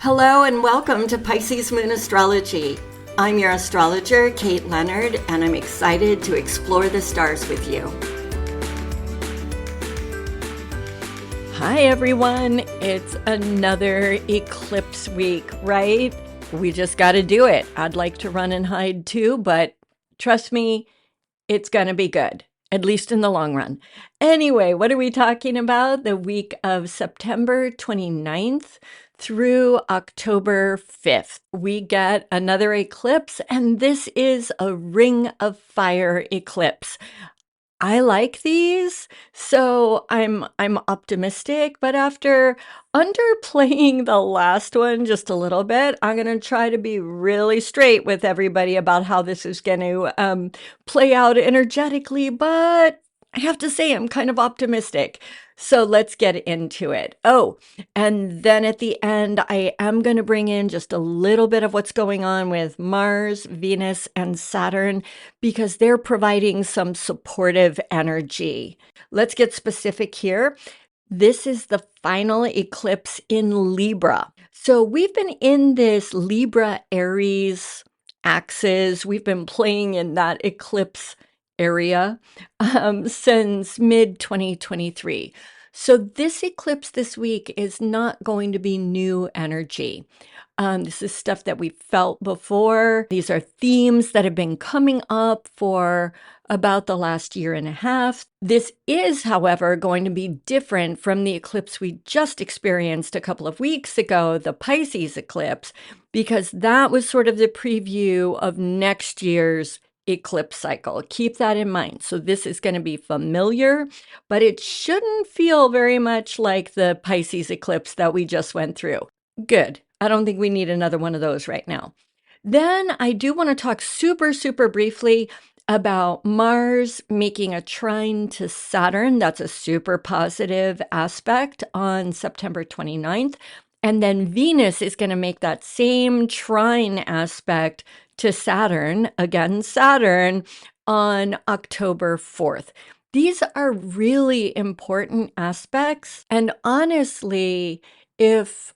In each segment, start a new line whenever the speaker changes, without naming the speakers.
Hello and welcome to Pisces Moon Astrology. I'm your astrologer, Kate Leonard, and I'm excited to explore the stars with you.
Hi everyone, it's another eclipse week, right? We just got to do it. I'd like to run and hide too, but trust me, it's going to be good, at least in the long run. Anyway, what are we talking about? The week of September 29th through October 5th. We get another eclipse, and this is a ring of fire eclipse. I like these, so I'm optimistic, but after underplaying the last one just a little bit, I'm going to try to be really straight with everybody about how this is going to play out energetically, but I have to say I'm kind of optimistic. So let's get into it. Oh, and then at the end, I am going to bring in just a little bit of what's going on with Mars, Venus, and Saturn, because they're providing some supportive energy. Let's get specific here. This is the final eclipse in Libra. So we've been in this Libra Aries axis. We've been playing in that eclipse area since mid-2023. So this eclipse this week is not going to be new energy. This is stuff that we felt before. These are themes that have been coming up for about the last year and a half. This is, however, going to be different from the eclipse we just experienced a couple of weeks ago, the Pisces eclipse, because that was sort of the preview of next year's eclipse cycle. Keep that in mind. So this is going to be familiar, but it shouldn't feel very much like the Pisces eclipse that we just went through. Good. I don't think we need another one of those right now. Then I do want to talk super briefly about Mars making a trine to Saturn. That's a super positive aspect on September 29th. And then Venus is going to make that same trine aspect to Saturn, again, Saturn, on October 4th. These are really important aspects. And honestly, if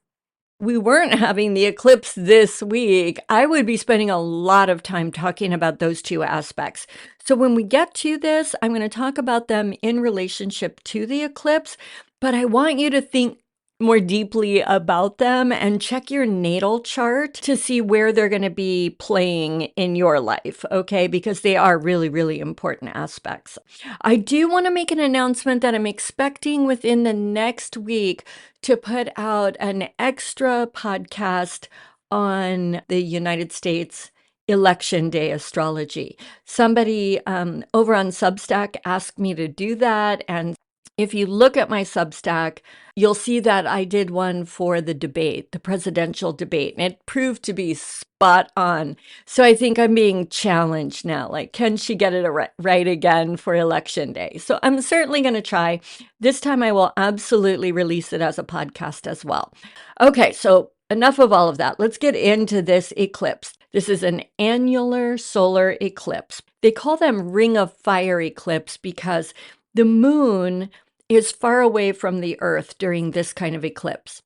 we weren't having the eclipse this week, I would be spending a lot of time talking about those two aspects. So when we get to this, I'm going to talk about them in relationship to the eclipse, but I want you to think more deeply about them and check your natal chart to see where they're going to be playing in your life, okay? Because they are really important aspects. I do want to make an announcement that I'm expecting within the next week to put out an extra podcast on the United States Election Day astrology. Somebody over on Substack asked me to do that, and if you look at my Substack, you'll see that I did one for the debate, the presidential debate, and it proved to be spot on. So I think I'm being challenged now. Like, can she get it right again for Election Day? So I'm certainly going to try. This time I will absolutely release it as a podcast as well. Okay, so enough of all of that. Let's get into this eclipse. This is an annular solar eclipse. They call them ring of fire eclipse because the moon is far away from the Earth during this kind of eclipse.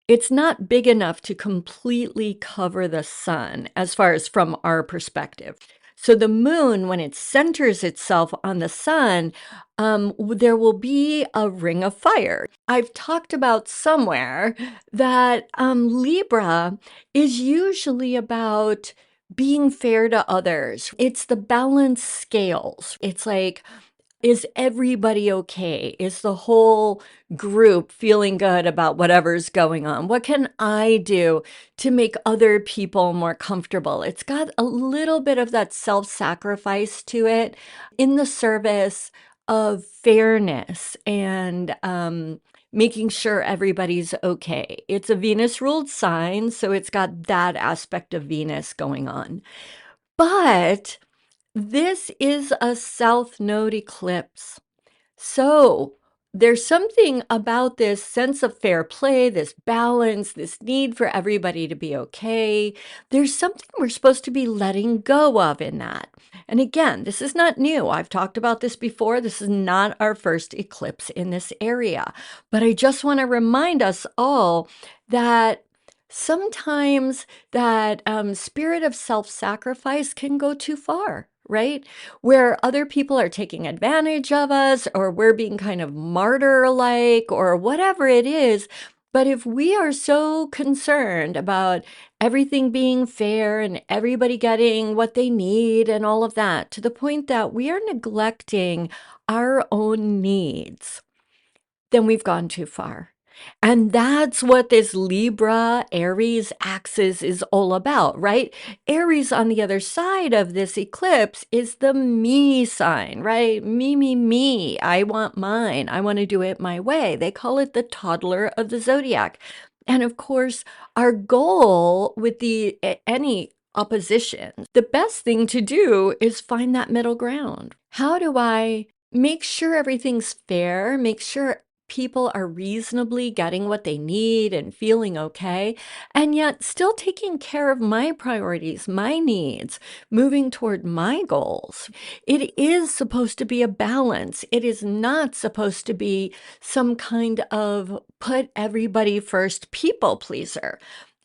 It's not big enough to completely cover the sun as far as from our perspective. So the moon, when it centers itself on the sun, there will be a ring of fire. I've talked about somewhere that Libra is usually about being fair to others. It's the balance scales. It's like, is everybody okay? Is the whole group feeling good about whatever's going on? What can I do to make other people more comfortable? It's got a little bit of that self-sacrifice to it in the service of fairness and making sure everybody's okay. It's a Venus-ruled sign, so it's got that aspect of Venus going on. But this is a South Node eclipse. So there's something about this sense of fair play, this balance, this need for everybody to be okay. There's something we're supposed to be letting go of in that. And again, this is not new. I've talked about this before. This is not our first eclipse in this area. But I just want to remind us all that sometimes that spirit of self-sacrifice can go too far, right? Where other people are taking advantage of us, or we're being kind of martyr-like, or whatever it is. But if we are so concerned about everything being fair and everybody getting what they need and all of that, to the point that we are neglecting our own needs, then we've gone too far. And that's what this Libra Aries axis is all about, right? Aries on the other side of this eclipse is the me sign, right? Me. I want mine. I want to do it my way. They call it the toddler of the zodiac. And of course, our goal with any opposition, the best thing to do is find that middle ground. How do I make sure everything's fair, make sure people are reasonably getting what they need and feeling okay, and yet still taking care of my priorities, my needs, moving toward my goals? It is supposed to be a balance. It is not supposed to be some kind of put everybody first people pleaser.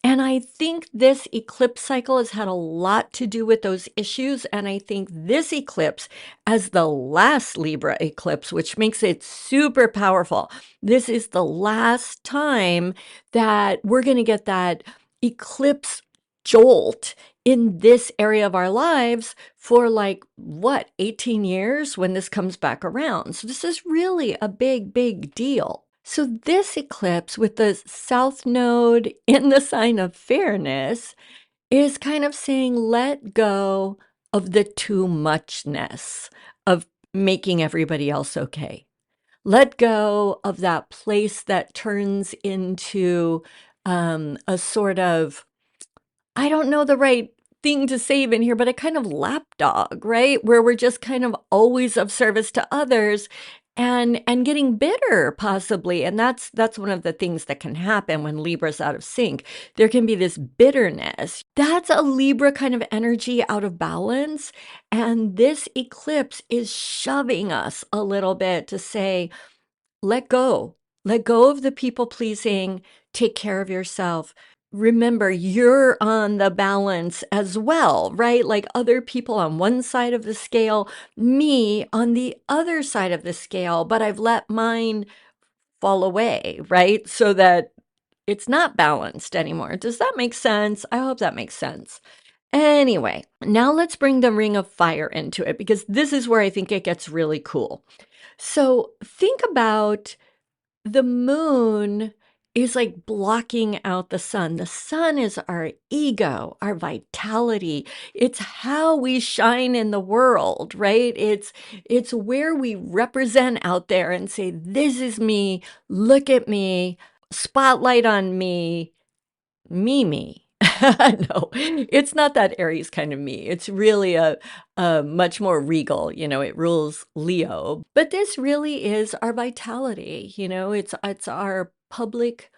And I think this eclipse cycle has had a lot to do with those issues. And I think this eclipse, as the last Libra eclipse, which makes it super powerful, this is the last time that we're going to get that eclipse jolt in this area of our lives for 18 years when this comes back around. So this is really a big deal. So this eclipse with the South Node in the sign of fairness is kind of saying, let go of the too muchness of making everybody else okay. Let go of that place that turns into a sort of, I don't know the right thing to save in here, but a kind of lapdog, right? Where we're just kind of always of service to others and getting bitter possibly. And that's one of the things that can happen when Libra's out of sync. There can be this bitterness. That's a Libra kind of energy out of balance. And this eclipse is shoving us a little bit to say, let go. Let go of the people pleasing. Take care of yourself. Remember, you're on the balance as well, right? Like other people on one side of the scale, me on the other side of the scale, but I've let mine fall away, right? So that it's not balanced anymore. Does that make sense? I hope that makes sense. Anyway, now let's bring the Ring of Fire into it, because this is where I think it gets really cool. So think about the moon is like blocking out the sun. The sun is our ego, our vitality. It's how we shine in the world, right? It's where we represent out there and say, this is me, look at me, spotlight on me, me. No, it's not that Aries kind of me. It's really a much more regal, it rules Leo. But this really is our vitality, it's our public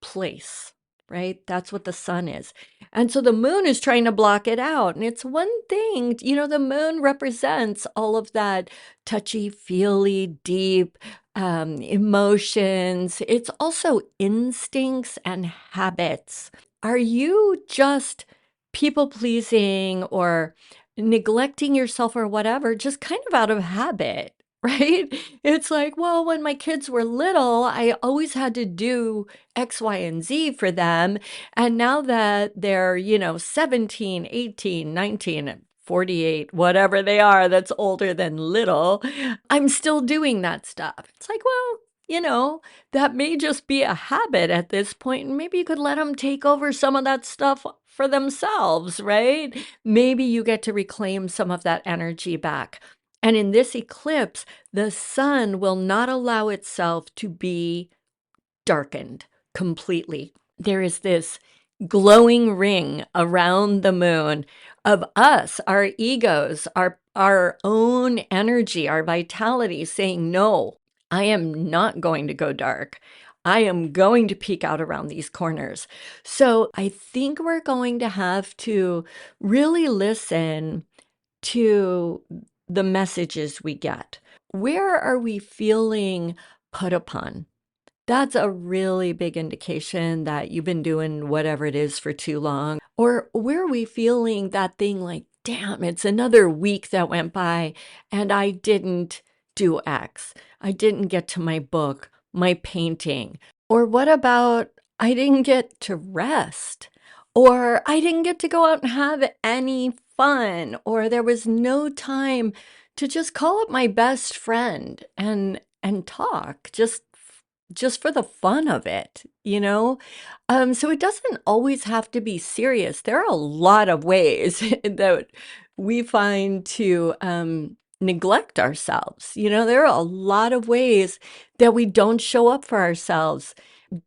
place, right? That's what the sun is. And so the moon is trying to block it out. And it's one thing, the moon represents all of that touchy-feely, deep emotions. It's also instincts and habits. Are you just people pleasing or neglecting yourself or whatever, just kind of out of habit? Right? It's like, well, when my kids were little, I always had to do X, Y, and Z for them. And now that they're, 17, 18, 19, 48, whatever they are, that's older than little, I'm still doing that stuff. It's like, well, that may just be a habit at this point, and maybe you could let them take over some of that stuff for themselves, right? Maybe you get to reclaim some of that energy back. And in this eclipse, the sun will not allow itself to be darkened completely. There is this glowing ring around the moon of us, our egos, our own energy, our vitality saying, no, I am not going to go dark. I am going to peek out around these corners. So I think we're going to have to really listen to the messages we get. Where are we feeling put upon? that's a really big indication that you've been doing whatever it is for too long. Or were we feeling that thing like, damn, it's another week that went by and I didn't do X. I didn't get to my book, my painting. Or what about I didn't get to rest? Or I didn't get to go out and have any fun? Or there was no time to just call up my best friend and talk just for the fun of it, you know? So it doesn't always have to be serious. There are a lot of ways that we find to neglect ourselves. You know, there are a lot of ways that we don't show up for ourselves.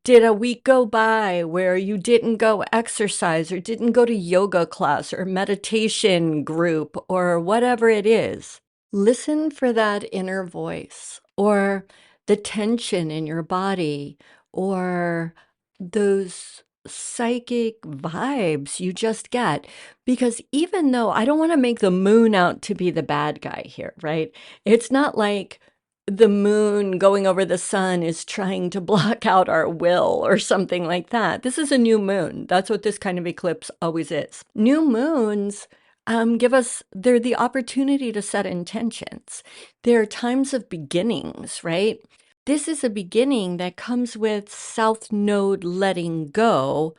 Did a week go by where you didn't go exercise or didn't go to yoga class or meditation group or whatever it is? Listen for that inner voice or the tension in your body or those psychic vibes you just get. Because even though I don't want to make the moon out to be the bad guy here, right? It's not like the moon going over the sun is trying to block out our will or something like that. This is a new moon. That's what this kind of eclipse always is. New moons they're the opportunity to set intentions. They're times of beginnings, right? This is a beginning that comes with South Node letting go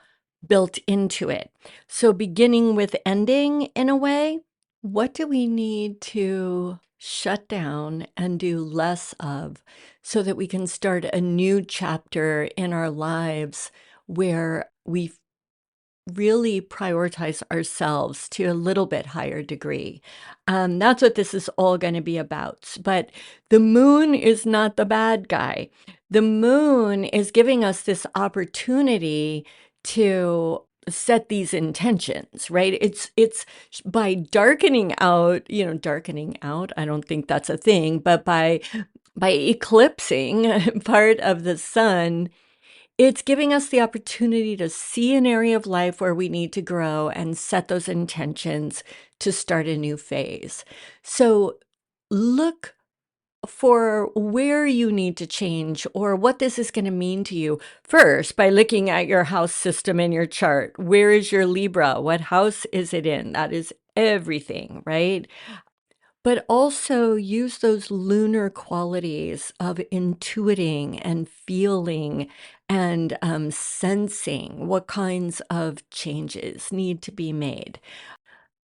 built into it. So beginning with ending in a way, what do we need to shut down and do less of so that we can start a new chapter in our lives where we really prioritize ourselves to a little bit higher degree. That's what this is all going to be about. But the moon is not the bad guy. The moon is giving us this opportunity to set these intentions, right? It's by darkening out, darkening out, I don't think that's a thing, but by eclipsing part of the sun, it's giving us the opportunity to see an area of life where we need to grow and set those intentions to start a new phase. So look for where you need to change or what this is going to mean to you first by looking at your house system in your chart. Where is your Libra? What house is it in? That is everything, right? But also use those lunar qualities of intuiting and feeling and sensing what kinds of changes need to be made.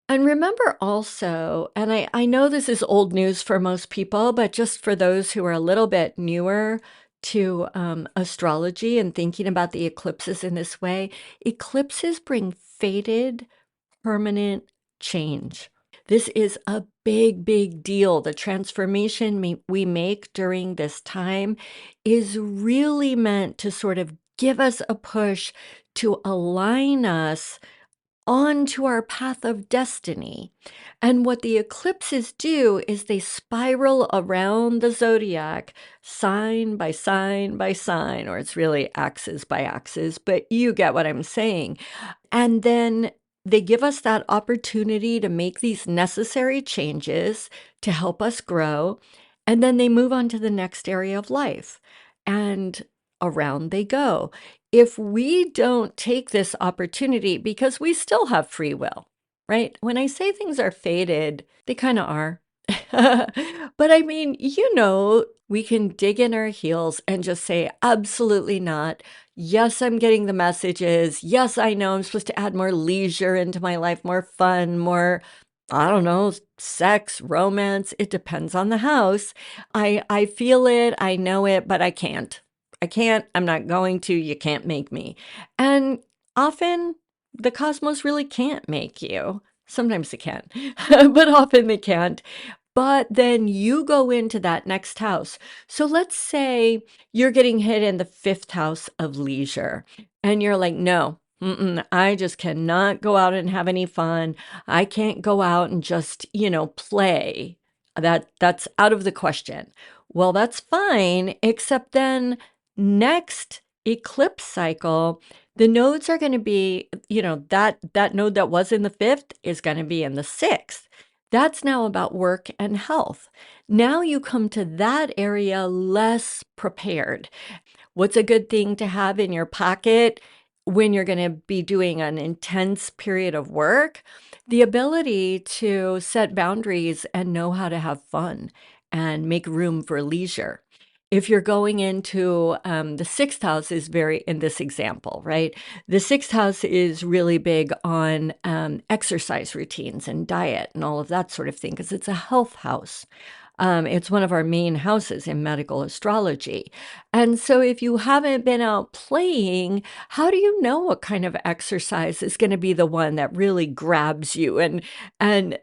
And remember also, and I know this is old news for most people, but just for those who are a little bit newer to astrology and thinking about the eclipses in this way, eclipses bring fated, permanent change. This is a big, big deal. The transformation we make during this time is really meant to sort of give us a push to align us onto our path of destiny. And what the eclipses do is they spiral around the zodiac, sign by sign by sign, or it's really axis by axis, but you get what I'm saying. And then they give us that opportunity to make these necessary changes to help us grow. And then they move on to the next area of life. And around they go. If we don't take this opportunity, because we still have free will, right? When I say things are fated, they kind of are. But I mean, we can dig in our heels and just say, absolutely not. Yes, I'm getting the messages. Yes, I know I'm supposed to add more leisure into my life, more fun, more, I don't know, sex, romance. It depends on the house. I feel it, I know it, but I can't. I'm not going to, you can't make me. And often the cosmos really can't make you. Sometimes they can, but often they can't. But then you go into that next house. So let's say you're getting hit in the fifth house of leisure, and you're like, no, I just cannot go out and have any fun. I can't go out and just, play. That's out of the question. Well, that's fine, except then next eclipse cycle, the nodes are going to be, that node that was in the fifth is going to be in the sixth. That's now about work and health. Now you come to that area less prepared. What's a good thing to have in your pocket when you're going to be doing an intense period of work? The ability to set boundaries and know how to have fun and make room for leisure. If you're going into the sixth house, is very in this example, right? The sixth house is really big on exercise routines and diet and all of that sort of thing because it's a health house. It's one of our main houses in medical astrology. And so, if you haven't been out playing, how do you know what kind of exercise is going to be the one that really grabs you and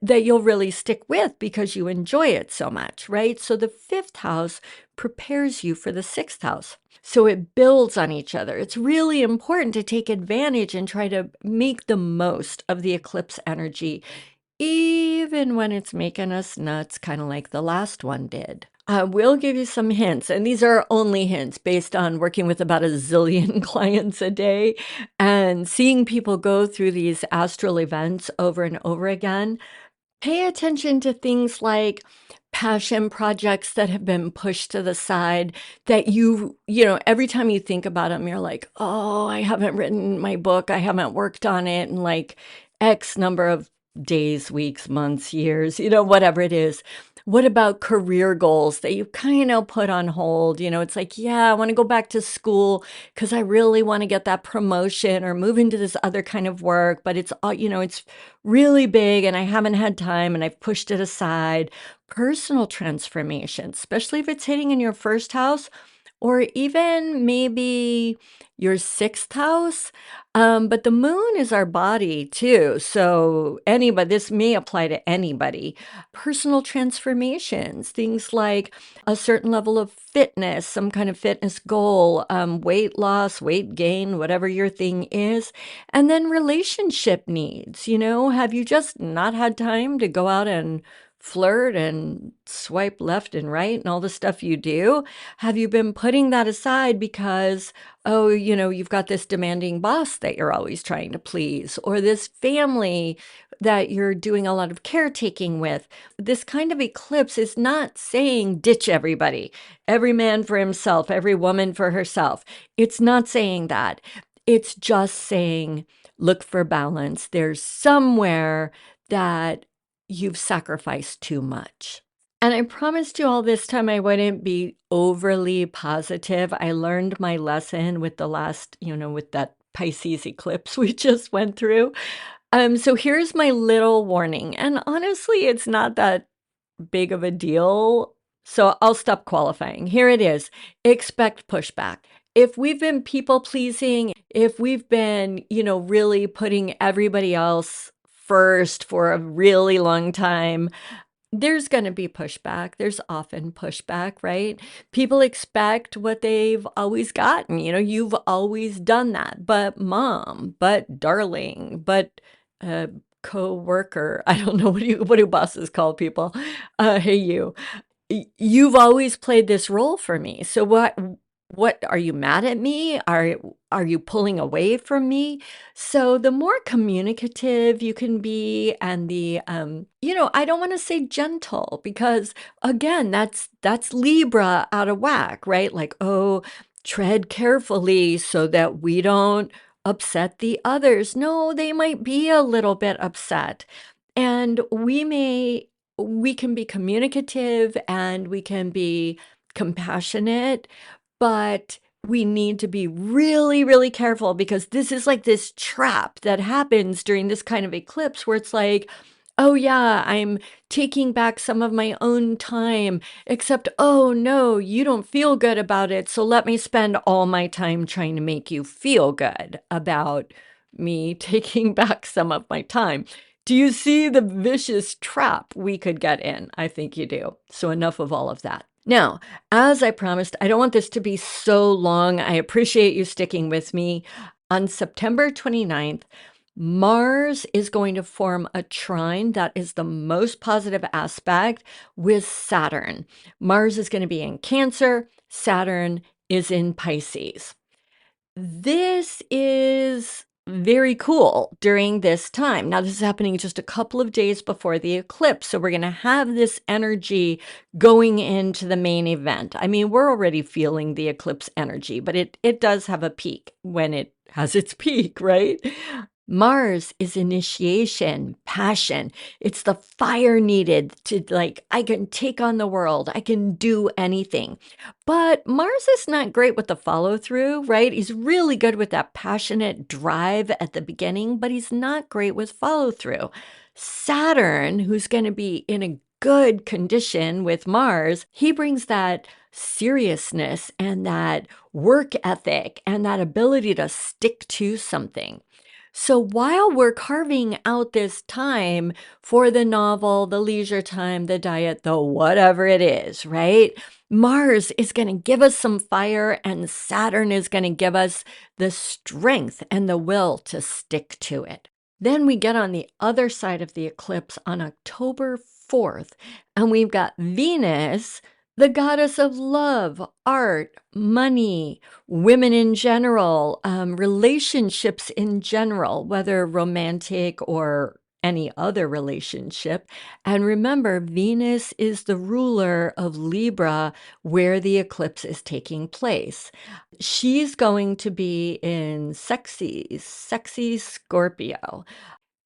that you'll really stick with because you enjoy it so much, right? So, the fifth house prepares you for the sixth house. So it builds on each other. It's really important to take advantage and try to make the most of the eclipse energy even when it's making us nuts, kind of like the last one did. I will give you some hints, and these are only hints based on working with about a zillion clients a day and seeing people go through these astral events over and over again. Pay attention to things like passion projects that have been pushed to the side that every time you think about them, you're like, oh, I haven't written my book. I haven't worked on it in like X number of days, weeks, months, years, whatever it is. What about career goals that you kind of put on hold? It's like, yeah, I want to go back to school because I really want to get that promotion or move into this other kind of work, but it's really big and I haven't had time and I've pushed it aside. Personal transformation, especially if it's hitting in your first house or even maybe your sixth house. But the moon is our body too. So this may apply to anybody. Personal transformations, things like a certain level of fitness, some kind of fitness goal, weight loss, weight gain, whatever your thing is. And then relationship needs, have you just not had time to go out and flirt and swipe left and right and all the stuff you do? Have you been putting that aside because, oh, you've got this demanding boss that you're always trying to please, or this family that you're doing a lot of caretaking with? This kind of eclipse is not saying ditch everybody, every man for himself, every woman for herself. It's not saying that. It's just saying, look for balance. There's somewhere that you've sacrificed too much. And I promised you all this time I wouldn't be overly positive. I learned my lesson with the last, with that Pisces eclipse we just went through. So here's my little warning. And honestly, it's not that big of a deal. So I'll stop qualifying. Here it is. Expect pushback. If we've been people pleasing, if we've been, really putting everybody else first for a really long time, there's going to be pushback. There's often pushback, right? People expect what they've always gotten. You've always done that. But mom, but darling, but co-worker. I don't know what do bosses call people? Hey, you've always played this role for me. So what are you mad at me? Are you pulling away from me? So the more communicative you can be and the I don't want to say gentle because again, that's Libra out of whack, right? Like, oh, tread carefully so that we don't upset the others. No, they might be a little bit upset. And we can be communicative and we can be compassionate, but we need to be really, really careful because this is like this trap that happens during this kind of eclipse where it's like, oh yeah, I'm taking back some of my own time, except, oh no, you don't feel good about it. So let me spend all my time trying to make you feel good about me taking back some of my time. Do you see the vicious trap we could get in? I think you do. So enough of all of that. Now, as I promised, I don't want this to be so long. I appreciate you sticking with me. On September 29th, Mars is going to form a trine that is the most positive aspect with Saturn. Mars is going to be in Cancer, Saturn is in Pisces. This is very cool during this time. Now, this is happening just a couple of days before the eclipse. So we're going to have this energy going into the main event. I mean, we're already feeling the eclipse energy, but it does have a peak when it has its peak, right? Mars is initiation, passion. It's the fire needed to, like, I can take on the world. I can do anything. But Mars is not great with the follow through, right? He's really good with that passionate drive at the beginning, but he's not great with follow through. Saturn, who's going to be in a good condition with Mars, he brings that seriousness and that work ethic and that ability to stick to something. So while we're carving out this time for the novel, the leisure time, the diet, the whatever it is, right? Mars is going to give us some fire and Saturn is going to give us the strength and the will to stick to it. Then we get on the other side of the eclipse on October 4th, and we've got Venus, the goddess of love, art, money, women in general, relationships in general, whether romantic or any other relationship. And remember, Venus is the ruler of Libra, where the eclipse is taking place. She's going to be in sexy Scorpio.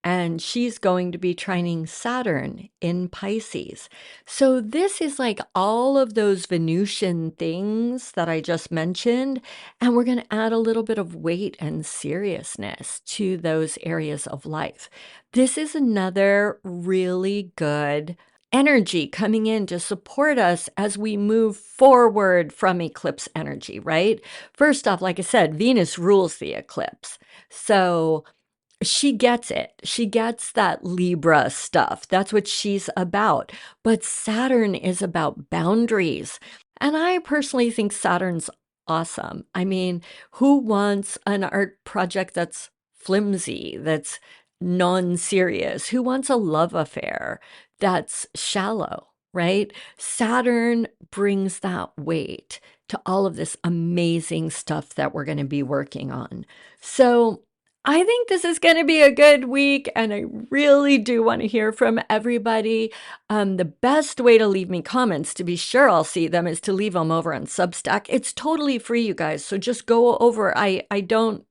And she's going to be trining Saturn in Pisces. So this is like all of those Venusian things that I just mentioned. And we're going to add a little bit of weight and seriousness to those areas of life. This is another really good energy coming in to support us as we move forward from eclipse energy, right? First off, like I said, Venus rules the eclipse. So she gets it. She gets that Libra stuff. That's what she's about. But Saturn is about boundaries. And I personally think Saturn's awesome. I mean, who wants an art project that's flimsy, that's non-serious? Who wants a love affair that's shallow, right? Saturn brings that weight to all of this amazing stuff that we're going to be working on. So I think this is going to be a good week, and I really do want to hear from everybody. The best way to leave me comments, to be sure I'll see them, is to leave them over on Substack. It's totally free, you guys, so just go over. I don't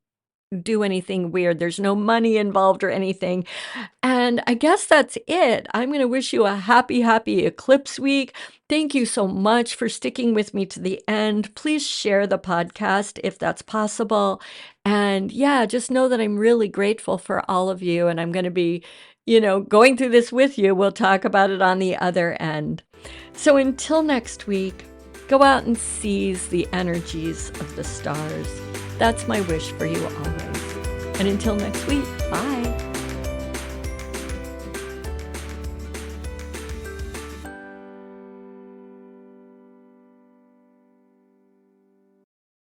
do anything weird. There's no money involved or anything. And I guess that's it. I'm going to wish you a happy eclipse week. Thank you so much for sticking with me to the end. Please share the podcast if that's possible. And yeah, just know that I'm really grateful for all of you. And I'm going to be, going through this with you. We'll talk about it on the other end. So until next week, go out and seize the energies of the stars. That's my wish for you always. And until next week, bye.